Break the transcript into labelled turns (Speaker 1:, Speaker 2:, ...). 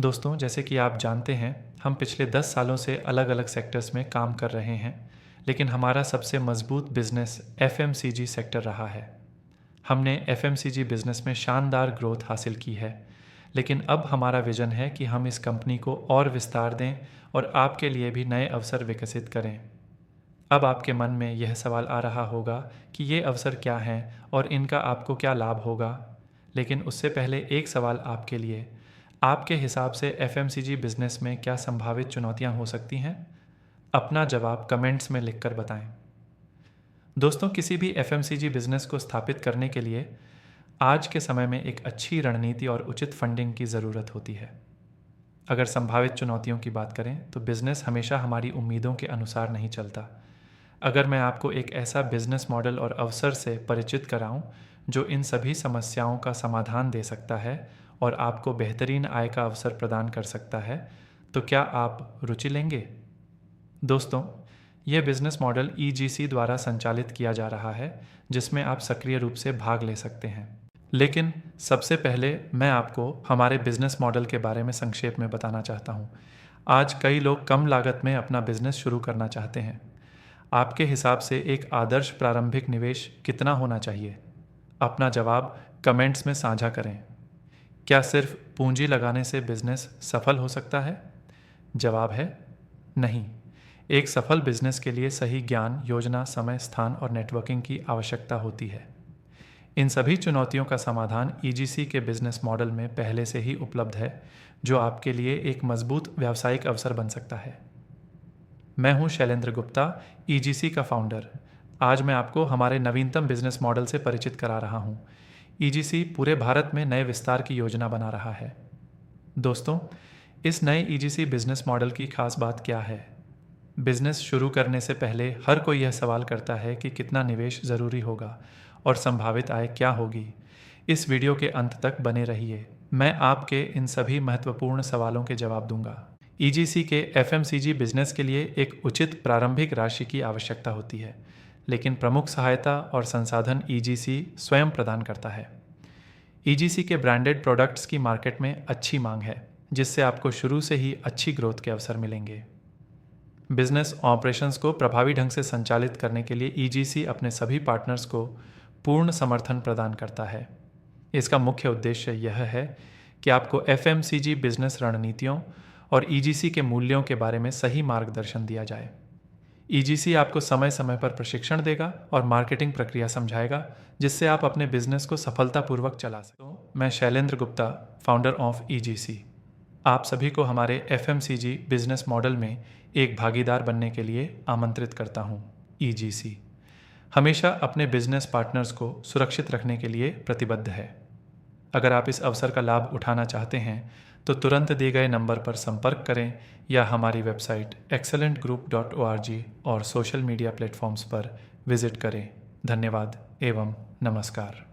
Speaker 1: दोस्तों, जैसे कि आप जानते हैं, हम पिछले 10 सालों से अलग अलग सेक्टर्स में काम कर रहे हैं, लेकिन हमारा सबसे मजबूत बिजनेस एफएमसीजी सेक्टर रहा है। हमने एफएमसीजी बिजनेस में शानदार ग्रोथ हासिल की है, लेकिन अब हमारा विजन है कि हम इस कंपनी को और विस्तार दें और आपके लिए भी नए अवसर विकसित करें। अब आपके मन में यह सवाल आ रहा होगा कि ये अवसर क्या हैं और इनका आपको क्या लाभ होगा। लेकिन उससे पहले एक सवाल आपके लिए, आपके हिसाब से एफएमसीजी बिजनेस में क्या संभावित चुनौतियां हो सकती हैं? अपना जवाब कमेंट्स में लिखकर बताएं। दोस्तों, किसी भी एफएमसीजी बिजनेस को स्थापित करने के लिए आज के समय में एक अच्छी रणनीति और उचित फंडिंग की ज़रूरत होती है। अगर संभावित चुनौतियों की बात करें तो बिजनेस हमेशा हमारी उम्मीदों के अनुसार नहीं चलता। अगर मैं आपको एक ऐसा बिजनेस मॉडल और अवसर से परिचित कराऊं जो इन सभी समस्याओं का समाधान दे सकता है और आपको बेहतरीन आय का अवसर प्रदान कर सकता है, तो क्या आप रुचि लेंगे? दोस्तों, यह बिजनेस मॉडल ईजीसी द्वारा संचालित किया जा रहा है, जिसमें आप सक्रिय रूप से भाग ले सकते हैं। लेकिन सबसे पहले मैं आपको हमारे बिजनेस मॉडल के बारे में संक्षेप में बताना चाहता हूँ। आज कई लोग कम लागत में अपना बिजनेस शुरू करना चाहते हैं। आपके हिसाब से एक आदर्श प्रारंभिक निवेश कितना होना चाहिए? अपना जवाब कमेंट्स में साझा करें। क्या सिर्फ पूंजी लगाने से बिजनेस सफल हो सकता है? जवाब है नहीं। एक सफल बिजनेस के लिए सही ज्ञान, योजना, समय, स्थान और नेटवर्किंग की आवश्यकता होती है। इन सभी चुनौतियों का समाधान ईजीसी के बिजनेस मॉडल में पहले से ही उपलब्ध है, जो आपके लिए एक मजबूत व्यावसायिक अवसर बन सकता है। मैं हूं शैलेंद्र गुप्ता, ईजीसी का फाउंडर। आज मैं आपको हमारे नवीनतम बिजनेस मॉडल से परिचित करा रहा हूं। ईजीसी पूरे भारत में नए विस्तार की योजना बना रहा है। दोस्तों, इस नए ईजीसी बिजनेस मॉडल की खास बात क्या है? बिजनेस शुरू करने से पहले हर कोई यह सवाल करता है कि कितना निवेश ज़रूरी होगा और संभावित आय क्या होगी। इस वीडियो के अंत तक बने रहिए। मैं आपके इन सभी महत्वपूर्ण सवालों के जवाब दूंगा। ईजीसी के एफएमसीजी बिजनेस के लिए एक उचित प्रारंभिक राशि की आवश्यकता होती है, लेकिन प्रमुख सहायता और संसाधन ईजीसी स्वयं प्रदान करता है। ईजीसी के ब्रांडेड प्रोडक्ट्स की मार्केट में अच्छी मांग है, जिससे आपको शुरू से ही अच्छी ग्रोथ के अवसर मिलेंगे। बिजनेस ऑपरेशंस को प्रभावी ढंग से संचालित करने के लिए ईजीसी अपने सभी पार्टनर्स को पूर्ण समर्थन प्रदान करता है। इसका मुख्य उद्देश्य यह है कि आपको एफएमसीजी बिजनेस रणनीतियों और ईजीसी के मूल्यों के बारे में सही मार्गदर्शन दिया जाए। ईजीसी आपको समय समय पर प्रशिक्षण देगा और मार्केटिंग प्रक्रिया समझाएगा, जिससे आप अपने बिजनेस को सफलतापूर्वक चला सकें। मैं Shailendra Gupta, founder of EGC, आप सभी को हमारे एफएमसीजी बिजनेस मॉडल में एक भागीदार बनने के लिए आमंत्रित करता हूं। ईजीसी हमेशा अपने बिजनेस पार्टनर्स को सुरक्षित रखने के लिए प्रतिबद्ध है। अगर आप इस अवसर का लाभ उठाना चाहते हैं तो तुरंत दिए गए नंबर पर संपर्क करें या हमारी वेबसाइट excellentgroup.org और सोशल मीडिया प्लेटफॉर्म्स पर विजिट करें। धन्यवाद एवं नमस्कार।